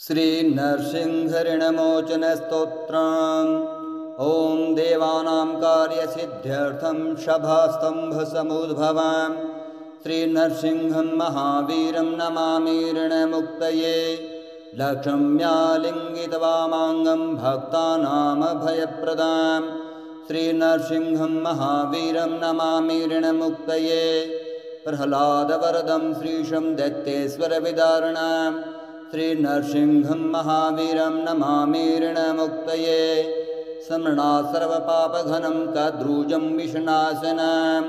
श्री नरसिंहऋणमोचनस्तोत्रम्। ॐ देवानां कार्यसिद्ध्यर्थं शभास्तम्भसमुद्भवं श्री नरसिंहं महावीरं नमामि ऋणमुक्तये। लक्ष्म्यालिङ्गितवामाङ्गं भक्तानामभयप्रदां श्री नरसिंहं महावीरं नमामि ऋणमुक्तये। प्रह्लादवरदं श्रीशं दैत्येश्वरविदारणं श्री नरसिंहं महावीरं नमामि ऋणमुक्तये। स्मरणात् सर्वपापघनं कद्रूजं विषनाशनं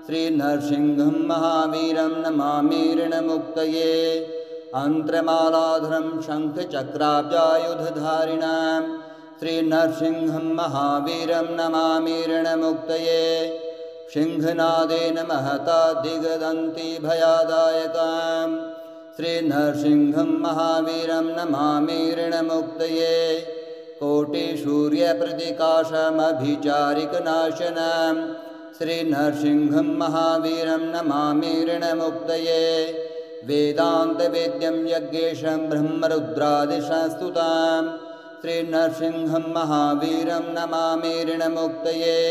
श्री नरसिंहं महावीरं नमामि ऋणमुक्तये। अन्त्रमालाधरं शङ्खचक्राब्जायुधधारिणं श्री नरसिंहं महावीरं नमामि ऋणमुक्तये। सिंहनादेन महता दिगदन्ति भयादायकम् श्री नरसिंहं महावीरं नमामि ऋणमुक्तये। कोटिसूर्यप्रतिकाशमभिचारिकनाशनं श्री नरसिंहं महावीरं नमामि ऋणमुक्तये। वेदान्तवेद्यं यज्ञेशं ब्रह्मरुद्रादिसंस्तुतां श्री नरसिंहं महावीरं नमामि ऋणमुक्तये।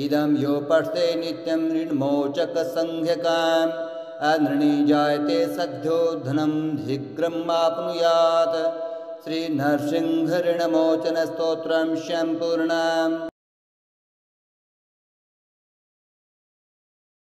इदं यो पठते नित्यं ऋणमोचकसंज्ञकाम् अनृणी जायते सद्यो धनं शीघ्रम् आप्नुयात्। श्री नरसिंह ऋणमोचनस्तोत्रं सम्पूर्णम्।